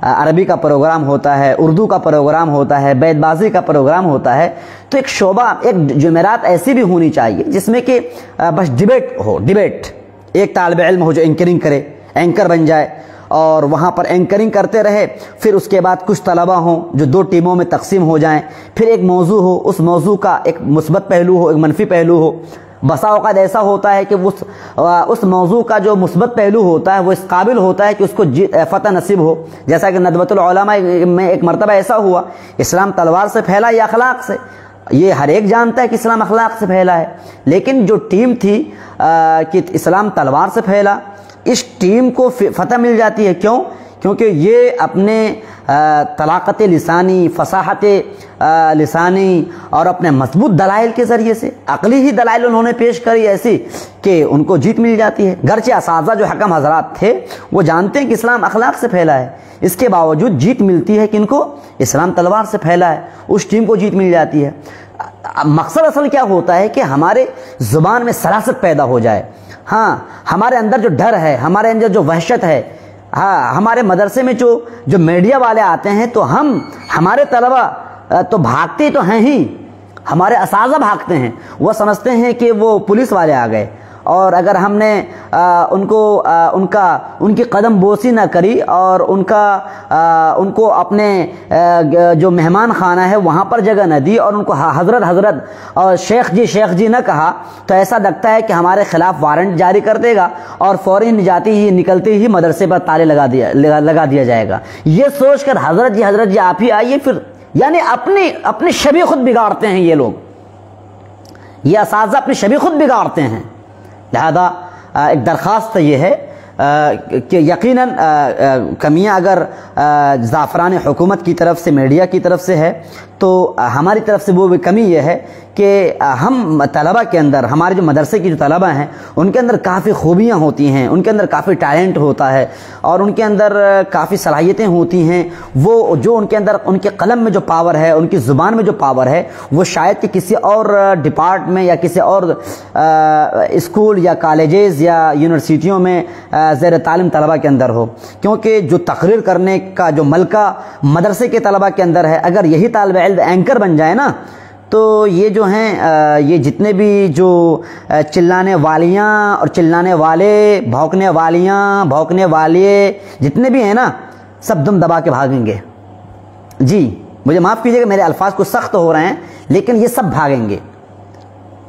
عربی کا پروگرام ہوتا ہے، اردو کا پروگرام ہوتا ہے، بیت بازی کا پروگرام ہوتا ہے، تو ایک شعبہ، ایک جمعرات ایسی بھی ہونی چاہیے جس میں کہ بس ڈیبیٹ ہو، ڈیبیٹ، ایک طالب علم ہو جو اینکرنگ کرے، اینکر بن جائے اور وہاں پر اینکرنگ کرتے رہے، پھر اس کے بعد کچھ طلبہ ہوں جو 2 ٹیموں میں تقسیم ہو جائیں، پھر ایک موضوع ہو، اس موضوع کا ایک مثبت پہلو ہو، ایک منفی پہلو ہو۔ بسا اوقات ایسا ہوتا ہے کہ اس موضوع کا جو مثبت پہلو ہوتا ہے وہ اس قابل ہوتا ہے کہ اس کو فتح نصیب ہو، جیسا کہ ندوۃ العلماء میں ایک مرتبہ ایسا ہوا، اسلام تلوار سے پھیلا یا اخلاق سے؟ یہ ہر ایک جانتا ہے کہ اسلام اخلاق سے پھیلا ہے، لیکن جو ٹیم تھی کہ اسلام تلوار سے پھیلا، اس ٹیم کو فتح مل جاتی ہے۔ کیوں؟ کیونکہ یہ اپنے طلاقت لسانی، فصاحت لسانی اور اپنے مضبوط دلائل کے ذریعے سے، عقلی ہی دلائل انہوں نے پیش کری ایسی کہ ان کو جیت مل جاتی ہے۔ گرچہ اساتذہ جو حکم حضرات تھے وہ جانتے ہیں کہ اسلام اخلاق سے پھیلا ہے، اس کے باوجود جیت ملتی ہے کہ ان کو اسلام تلوار سے پھیلا ہے، اس ٹیم کو جیت مل جاتی ہے۔ مقصد اصل کیا ہوتا ہے کہ ہمارے زبان میں سراست پیدا ہو جائے، ہاں ہمارے اندر جو ڈر ہے، ہمارے اندر جو وحشت ہے، ہاں ہمارے مدرسے میں جو میڈیا والے آتے ہیں تو ہمارے طلبہ تو بھاگتے تو ہیں ہی، ہمارے اساتذہ بھاگتے ہیں، وہ سمجھتے ہیں کہ وہ پولیس والے آ گئے، اور اگر ہم نے ان کی قدم بوسی نہ کری اور ان کو اپنے جو مہمان خانہ ہے وہاں پر جگہ نہ دی اور ان کو حضرت اور شیخ جی نہ کہا، تو ایسا لگتا ہے کہ ہمارے خلاف وارنٹ جاری کر دے گا اور فوری نکلتے ہی مدرسے پر تالے لگا دیا جائے گا۔ یہ سوچ کر حضرت جی آپ ہی آئیے، پھر یعنی اپنی شبیہ خود بگاڑتے ہیں یہ لوگ، یہ اساتذہ اپنی شبیہ خود بگاڑتے ہیں۔ لہذا ایک درخواست یہ ہے کہ یقیناً کمیاں اگر زعفران حکومت کی طرف سے، میڈیا کی طرف سے ہے، تو ہماری طرف سے وہ بھی کمی یہ ہے کہ ہم طلبہ کے اندر، ہمارے جو مدرسے کی جو طلبہ ہیں ان کے اندر کافی خوبیاں ہوتی ہیں، ان کے اندر کافی ٹیلنٹ ہوتا ہے اور ان کے اندر کافی صلاحیتیں ہوتی ہیں، وہ جو ان کے اندر، ان کے قلم میں جو پاور ہے، ان کی زبان میں جو پاور ہے، وہ شاید کہ کسی اور ڈپارٹ میں یا کسی اور اسکول یا کالجز یا یونیورسٹیوں میں زیر تعلیم طلبہ کے اندر ہو، کیونکہ جو تقریر کرنے کا جو ملکہ مدرسے کے طلبہ کے اندر ہے، اگر یہی طالب علم اینکر بن جائے نا، تو یہ جو ہیں یہ جتنے بھی جو چلانے والیاں اور چلانے والے، بھونکنے والیاں، بھونکنے والے جتنے بھی ہیں نا، سب دم دبا کے بھاگیں گے۔ جی مجھے معاف کیجیے کہ میرے الفاظ کچھ سخت ہو رہے ہیں، لیکن یہ سب بھاگیں گے۔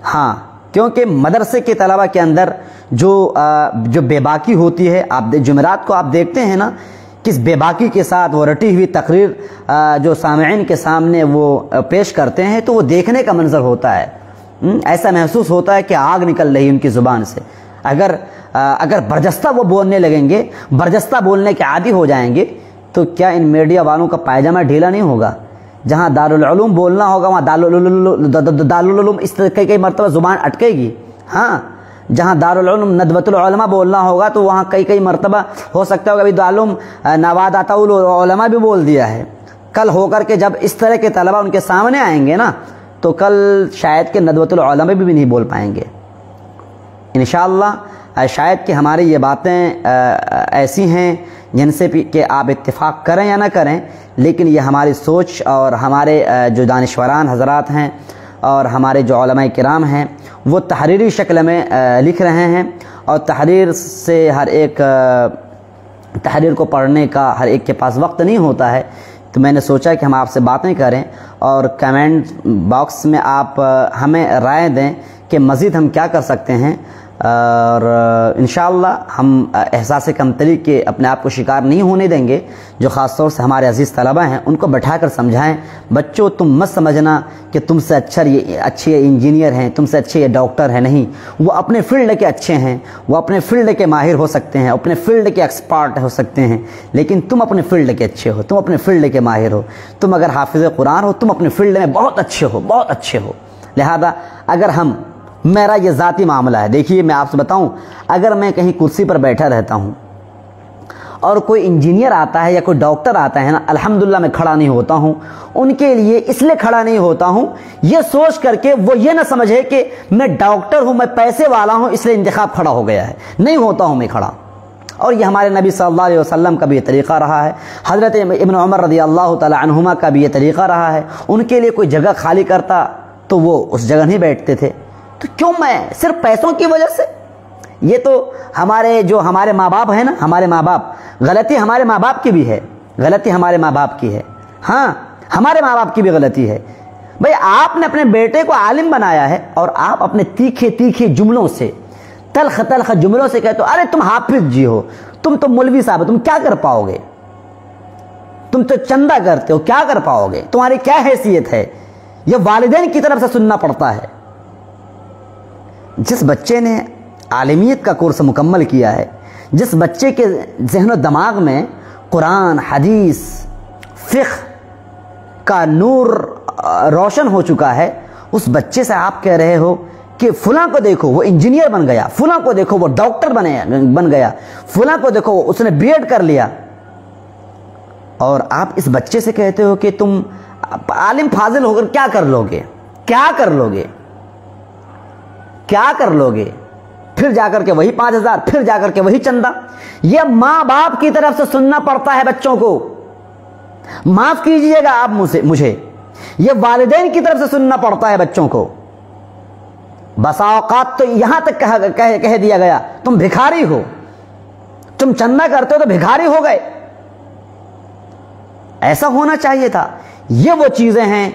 ہاں کیونکہ مدرسے کے طلبہ کے اندر جو بے باکی ہوتی ہے، آپ جمعرات کو آپ دیکھتے ہیں نا کس بے باکی کے ساتھ وہ رٹی ہوئی تقریر جو سامعین کے سامنے وہ پیش کرتے ہیں، تو وہ دیکھنے کا منظر ہوتا ہے، ایسا محسوس ہوتا ہے کہ آگ نکل رہی ہے ان کی زبان سے۔ اگر برجستہ وہ بولنے لگیں گے، برجستہ بولنے کے عادی ہو جائیں گے، تو کیا ان میڈیا والوں کا پائجامہ ڈھیلا نہیں ہوگا؟ جہاں دارالعلوم بولنا ہوگا وہاں دارالعلوم اس طرح کئی مرتبہ زبان اٹکے گی۔ ہاں جہاں دارالعلوم ندوۃ العلماء بولنا ہوگا تو وہاں کئی مرتبہ ہو سکتا ہوگا ابھی دارالعلوم نوادۃ العلماء بھی بول دیا ہے۔ کل ہو کر کے جب اس طرح کے طلبہ ان کے سامنے آئیں گے نا تو کل شاید کہ ندوۃ العلماء بھی نہیں بول پائیں گے انشاءاللہ۔ شاید کہ ہماری یہ باتیں ایسی ہیں جن سے کہ آپ اتفاق کریں یا نہ کریں، لیکن یہ ہماری سوچ اور ہمارے جو دانشوران حضرات ہیں اور ہمارے جو علماء کرام ہیں وہ تحریری شکل میں لکھ رہے ہیں، اور تحریر سے ہر ایک تحریر کو پڑھنے کا ہر ایک کے پاس وقت نہیں ہوتا ہے، تو میں نے سوچا کہ ہم آپ سے باتیں کریں اور کمنٹ باکس میں آپ ہمیں رائے دیں کہ مزید ہم کیا کر سکتے ہیں، اور انشاءاللہ ہم احساس کمتری کے اپنے آپ کو شکار نہیں ہونے دیں گے۔ جو خاص طور سے ہمارے عزیز طلبہ ہیں ان کو بٹھا کر سمجھائیں، بچوں تم مت سمجھنا کہ تم سے اچھے انجینئر ہیں، تم سے اچھے یہ ڈاکٹر ہیں، نہیں، وہ اپنے فیلڈ کے اچھے ہیں، وہ اپنے فیلڈ کے ماہر ہو سکتے ہیں، اپنے فیلڈ کے ایکسپرٹ ہو سکتے ہیں، لیکن تم اپنے فیلڈ کے اچھے ہو، تم اپنے فیلڈ کے ماہر ہو، تم اگر حافظ قرآن ہو تم اپنے فیلڈ میں بہت اچھے ہو، بہت اچھے ہو۔ لہذا اگر میرا یہ ذاتی معاملہ ہے، دیکھیے میں آپ سے بتاؤں، اگر میں کہیں کرسی پر بیٹھا رہتا ہوں اور کوئی انجینئر آتا ہے یا کوئی ڈاکٹر آتا ہے نا، الحمدللہ میں کھڑا نہیں ہوتا ہوں ان کے لیے، اس لیے کھڑا نہیں ہوتا ہوں یہ سوچ کر کے وہ یہ نہ سمجھے کہ میں ڈاکٹر ہوں، میں پیسے والا ہوں اس لیے انتخاب کھڑا ہو گیا ہے، نہیں ہوتا ہوں میں کھڑا۔ اور یہ ہمارے نبی صلی اللہ علیہ وسلم کا بھی یہ طریقہ رہا ہے، حضرت ابن عمر رضی اللہ تعالی عنہما کا بھی یہ طریقہ رہا ہے، ان کے لیے کوئی جگہ خالی کرتا تو وہ اس جگہ نہیں بیٹھتے تھے۔ تو کیوں میں صرف پیسوں کی وجہ سے؟ یہ تو ہمارے ماں باپ ہیں نا، ہمارے ماں باپ، غلطی ہمارے ماں باپ کی بھی ہے، غلطی ہمارے ماں باپ کی ہے، ہاں ہمارے ماں باپ کی بھی غلطی ہے۔ بھئی آپ نے اپنے بیٹے کو عالم بنایا ہے اور آپ اپنے تیکھے جملوں سے، تلخ جملوں سے کہتے ہو ارے تم حافظ جی ہو، تم تو مولوی صاحب ہو، تم کیا کر پاؤ گے، تم تو چندہ کرتے ہو، کیا کر پاؤ گے، تمہاری کیا حیثیت ہے؟ یہ والدین کی طرف سے سننا پڑتا ہے۔ جس بچے نے عالمیت کا کورس مکمل کیا ہے، جس بچے کے ذہن و دماغ میں قرآن، حدیث، فقہ کا نور روشن ہو چکا ہے، اس بچے سے آپ کہہ رہے ہو کہ فلاں کو دیکھو وہ انجینئر بن گیا، فلاں کو دیکھو وہ ڈاکٹر بن گیا، فلاں کو دیکھو اس نے بی ایڈ کر لیا، اور آپ اس بچے سے کہتے ہو کہ تم عالم فاضل ہو کر کیا کر لو گے، کیا کر لو گے، کیا کر لو گے؟ پھر جا کر کے وہی 5000، پھر جا کر کے وہی چندہ۔ یہ ماں باپ کی طرف سے سننا پڑتا ہے بچوں کو، معاف کیجئے گا آپ مجھے، یہ والدین کی طرف سے سننا پڑتا ہے بچوں کو۔ بسا اوقات تو یہاں تک کہہ دیا گیا تم بھکاری ہو، تم چندہ کرتے ہو تو بھکاری ہو گئے۔ ایسا ہونا چاہیے تھا۔ یہ وہ چیزیں ہیں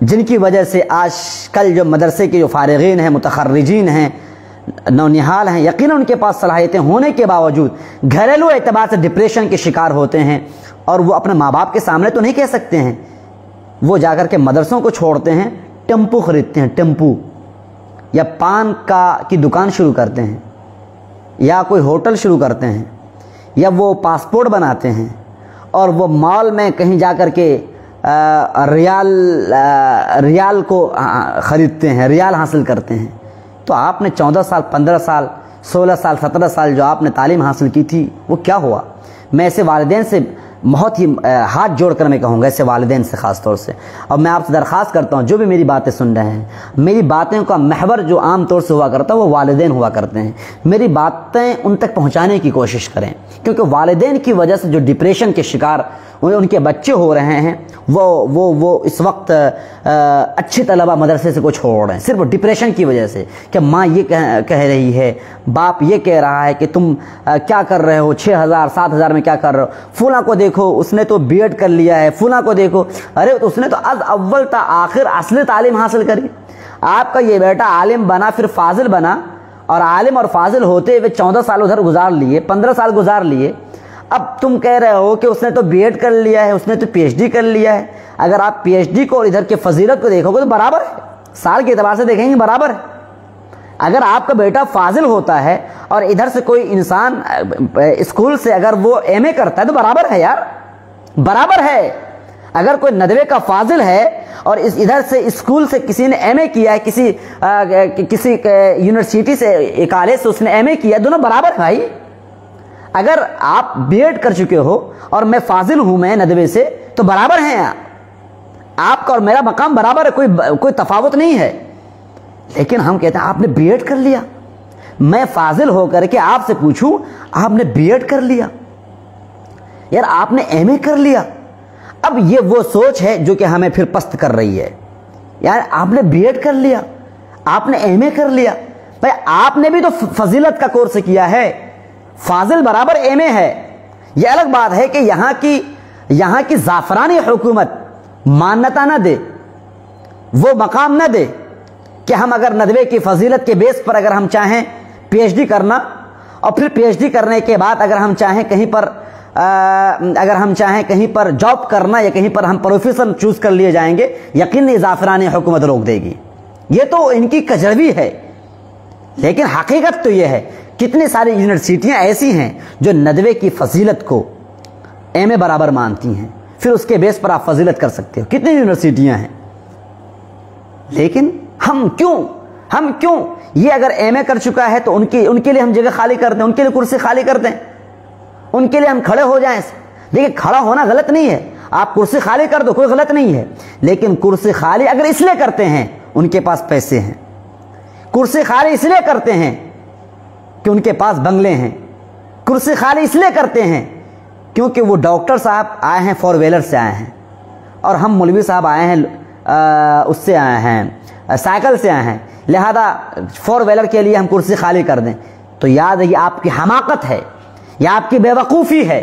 جن کی وجہ سے آج کل جو مدرسے کے جو فارغین ہیں، متخرجین ہیں، نونہال ہیں، یقیناً ان کے پاس صلاحیتیں ہونے کے باوجود گھریلو اعتبار سے ڈپریشن کے شکار ہوتے ہیں، اور وہ اپنے ماں باپ کے سامنے تو نہیں کہہ سکتے ہیں، وہ جا کر کے مدرسوں کو چھوڑتے ہیں، ٹیمپو خریدتے ہیں، ٹیمپو، یا پان کی دکان شروع کرتے ہیں، یا کوئی ہوٹل شروع کرتے ہیں، یا وہ پاسپورٹ بناتے ہیں، اور وہ مال میں کہیں جا کر کے ریال کو خریدتے ہیں، ریال حاصل کرتے ہیں۔ تو آپ نے 14 سال، 15 سال، 16 سال، 17 سال جو آپ نے تعلیم حاصل کی تھی وہ کیا ہوا؟ میں ایسے والدین سے بہت ہی ہاتھ جوڑ کر میں کہوں گا، ایسے والدین سے خاص طور سے، اور میں آپ سے درخواست کرتا ہوں جو بھی میری باتیں سن رہے ہیں، میری باتیں کا محور جو عام طور سے ہوا کرتا ہے وہ والدین ہوا کرتے ہیں، میری باتیں ان تک پہنچانے کی کوشش کریں، کیونکہ والدین کی وجہ سے جو ڈپریشن کے شکار ان کے بچے ہو رہے ہیں وہ اس وقت اچھے طلبہ مدرسے سے کو چھوڑ رہے ہیں صرف ڈپریشن کی وجہ سے، کہ ماں یہ کہہ رہی ہے، باپ یہ کہہ رہا ہے کہ تم کیا کر رہے ہو، 6000 7000 میں کیا کر رہے ہو، فلاں کو دیکھو اس نے تو بی ایڈ کر لیا ہے، فلاں کو دیکھو، ارے اس نے تو از اول تا آخر اصل تعلیم حاصل کری، آپ کا یہ بیٹا عالم بنا پھر فاضل بنا، اور عالم اور فاضل ہوتے ہوئے 14 سال ادھر گزار لیے، 15 سال گزار لیے، اب تم کہہ رہے ہو کہ اس نے تو بی ایڈ کر لیا ہے، اس نے تو پی ایچ ڈی کر لیا ہے۔ اگر آپ پی ایچ ڈی کو اور ادھر کے فضیلت کو دیکھو گے تو برابر ہے، سال کے اعتبار سے دیکھیں گے برابر ہے۔ اگر آپ کا بیٹا فاضل ہوتا ہے اور ادھر سے کوئی انسان اسکول سے اگر وہ ایم اے کرتا ہے تو برابر ہے یار، برابر ہے۔ اگر کوئی ندوے کا فاضل ہے اور ادھر سے اسکول سے کسی نے ایم اے کیا ہے، کسی یونیورسٹی سے کالج سے اس نے ایم اے کیا، دونوں برابر ہے بھائی۔ اگر آپ بی ایڈ کر چکے ہو اور میں فاضل ہوں میں ندوے سے تو برابر ہیں، آپ کا اور میرا مقام برابر ہے، کوئی تفاوت نہیں ہے۔ لیکن ہم کہتے ہیں آپ نے بی ایڈ کر لیا، میں فاضل ہو کر کے آپ سے پوچھوں آپ نے بی ایڈ کر لیا، یار آپ نے ایم اے کر لیا۔ اب یہ وہ سوچ ہے جو کہ ہمیں پھر پست کر رہی ہے، یار آپ نے بی ایڈ کر لیا، آپ نے ایم اے کر لیا، بھائی آپ نے بھی تو فضیلت کا کورس کیا ہے، فاضل برابر ایم اے ہے۔ یہ الگ بات ہے کہ یہاں کی زعفرانی حکومت مانتا نہ دے، وہ مقام نہ دے کہ ہم اگر ندوے کی فضیلت کے بیس پر اگر ہم چاہیں پی ایچ ڈی کرنا، اور پھر پی ایچ ڈی کرنے کے بعد اگر ہم چاہیں کہیں پر جاب کرنا یا کہیں پر ہم پروفیشن چوز کر لیے جائیں گے، یقیناً زعفرانی حکومت روک دے گی۔ یہ تو ان کی کجروی ہے، لیکن حقیقت تو یہ ہے کتنی ساری یونیورسٹیاں ایسی ہیں جو ندوے کی فضیلت کو ایم اے برابر مانتی ہیں، پھر اس کے بیس پر آپ فضیلت کر سکتے ہو، کتنی یونیورسٹیاں ہیں۔ لیکن ہم کیوں یہ اگر ایم اے کر چکا ہے تو ان کے لیے ہم جگہ خالی کر دیں، ان کے لیے کرسی خالی کر دیں، ان کے لیے ہم کھڑے ہو جائیں۔ دیکھیں کھڑا ہونا غلط نہیں ہے، آپ کرسی خالی کر دو، کوئی غلط نہیں ہے، لیکن کرسی خالی اگر اس لیے کرتے ہیں ان کے پاس پیسے ہیں، کرسی خالی اس لیے کرتے ہیں کہ ان کے پاس بنگلے ہیں، کرسی خالی اس لیے کرتے ہیں کیونکہ وہ ڈاکٹر صاحب آئے ہیں فور ویلر سے آئے ہیں، اور ہم مولوی صاحب آئے ہیں اس سے آئے ہیں سائیکل سے آئے ہیں، لہذا فور ویلر کے لیے ہم کرسی خالی کر دیں۔ تو یاد ہے یہ آپ کی حماقت ہے، یا آپ کی بے وقوفی ہے،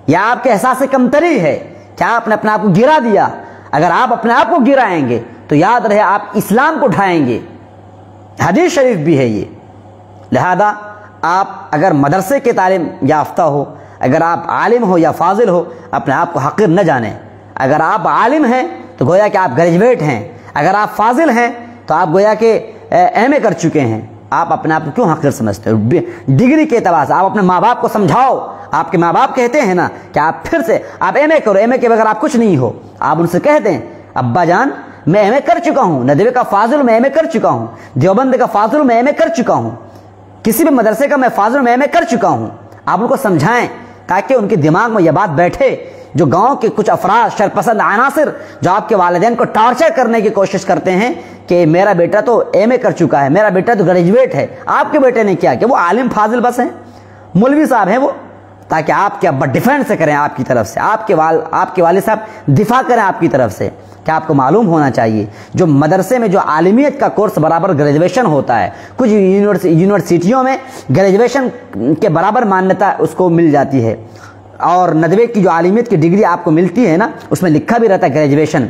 یا آپ کے احساس کمتری ہے کہ آپ نے اپنے آپ کو گرا دیا۔ اگر آپ اپنے آپ کو گرائیں گے تو یاد رہے آپ اسلام کو ڈھائیں گے، حدیث شریف بھی ہے یہ۔ لہذا آپ اگر مدرسے کے تعلیم یافتہ ہو، اگر آپ عالم ہو یا فاضل ہو، اپنے آپ کو حقیر نہ جانیں۔ اگر آپ عالم ہیں تو گویا کہ آپ گریجویٹ ہیں، اگر آپ فاضل ہیں تو آپ گویا کہ ایم اے کر چکے ہیں۔ آپ اپنے آپ کو کیوں حقیر سمجھتے ہو؟ ڈگری کے اعتبار سے آپ اپنے ماں باپ کو سمجھاؤ۔ آپ کے ماں باپ کہتے ہیں نا کہ آپ پھر سے آپ ایم اے کرو، ایم اے کے بغیر آپ کچھ نہیں ہو۔ آپ ان سے کہہ دیں ابا جان میں ایم اے کر چکا ہوں، ندوے کا فاضل میں ایم اے کر چکا ہوں، دیوبند کا فاضل میں ایم اے کر چکا ہوں، کسی بھی مدرسے کا میں فاضل میں ایم اے کر چکا ہوں۔ آپ ان کو سمجھائیں تاکہ ان کے دماغ میں یہ بات بیٹھے۔ جو گاؤں کے کچھ افراد شرپسند عناصر جو آپ کے والدین کو ٹارچر کرنے کی کوشش کرتے ہیں کہ میرا بیٹا تو ایم اے کر چکا ہے، میرا بیٹا تو گریجویٹ ہے، آپ کے بیٹے نے کیا کہ وہ عالم فاضل بس ہیں، مولوی صاحب ہیں وہ، تاکہ آپ کے ابا ڈیفینس کریں آپ کی طرف سے، آپ کے والد صاحب دفاع کریں آپ کی طرف سے۔ کہ آپ کو معلوم ہونا چاہیے جو مدرسے میں جو عالمیت کا کورس برابر گریجویشن ہوتا ہے، کچھ یونیورسٹیوں میں گریجویشن کے برابر مانیتا اس کو مل جاتی ہے، اور ندوے کی جو عالمیت کی ڈگری آپ کو ملتی ہے نا اس میں لکھا بھی رہتا ہے گریجویشن،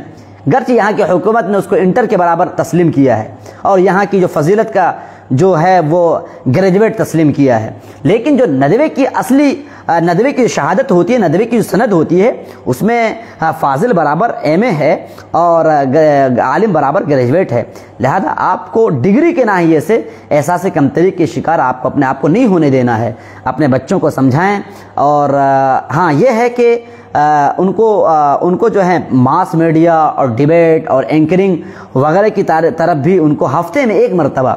گرچہ یہاں کی حکومت نے اس کو انٹر کے برابر تسلیم کیا ہے، اور یہاں کی جو فضیلت کا جو ہے وہ گریجویٹ تسلیم کیا ہے۔ لیکن جو ندوے کی شہادت ہوتی ہے، ندوے کی جو سند ہوتی ہے، اس میں فاضل برابر ایم اے ہے اور عالم برابر گریجویٹ ہے۔ لہذا آپ کو ڈگری کے ناحیے سے احساس کمتری کے شکار آپ کو اپنے آپ کو نہیں ہونے دینا ہے۔ اپنے بچوں کو سمجھائیں، اور ہاں یہ ہے کہ ان کو جو ہے ماس میڈیا اور ڈیبیٹ اور اینکرنگ وغیرہ کی طرف بھی ان کو ہفتے میں ایک مرتبہ،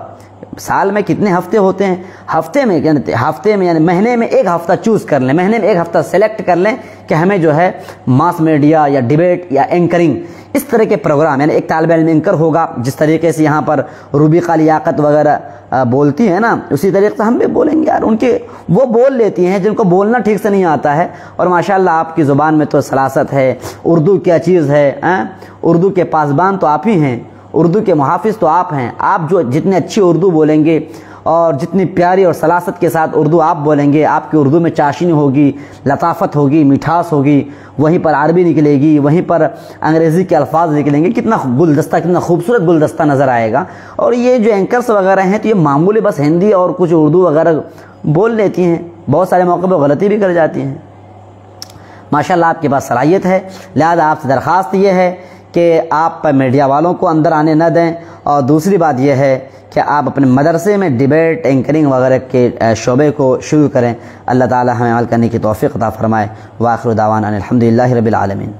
سال میں کتنے ہفتے ہوتے ہیں، ہفتے میں یعنی مہینے میں ایک ہفتہ چوز کر لیں، مہینے میں ایک ہفتہ سلیکٹ کر لیں کہ ہمیں جو ہے ماس میڈیا یا ڈیبیٹ یا اینکرنگ اس طرح کے پروگرام، یعنی ایک طالب علم اینکر ہوگا، جس طریقے سے یہاں پر روبیقہ لیاقت وغیرہ بولتی ہیں نا، اسی طریقے سے ہم بھی بولیں گے یار۔ وہ بول لیتی ہیں جن کو بولنا ٹھیک سے نہیں آتا ہے، اور ماشاءاللہ آپ کی زبان میں تو سلاست ہے، اردو کیا چیز ہے، اردو کے پاسبان تو آپ ہی ہیں، اردو کے محافظ تو آپ ہیں۔ آپ جو جتنے اچھی اردو بولیں گے اور جتنی پیاری اور سلاست کے ساتھ اردو آپ بولیں گے، آپ کی اردو میں چاشنی ہوگی، لطافت ہوگی، مٹھاس ہوگی، وہیں پر عربی نکلے گی، وہیں پر انگریزی کے الفاظ نکلیں گے، کتنا گلدستہ، کتنا خوبصورت گلدستہ نظر آئے گا۔ اور یہ جو اینکرس وغیرہ ہیں تو یہ معمولی بس ہندی اور کچھ اردو وغیرہ بول لیتی ہیں، بہت سارے موقع پہ غلطی بھی کر جاتی ہیں۔ ماشاءاللہ آپ کے پاس صلاحیت ہے، لہذا آپ سے درخواست یہ ہے کہ آپ میڈیا والوں کو اندر آنے نہ دیں، اور دوسری بات یہ ہے کہ آپ اپنے مدرسے میں ڈیبیٹ، اینکرنگ وغیرہ کے شعبے کو شروع کریں۔ اللہ تعالی ہمیں عمل کرنے کی توفیق عطا فرمائے۔ وآخر دعوانا ان الحمدللہ رب العالمین۔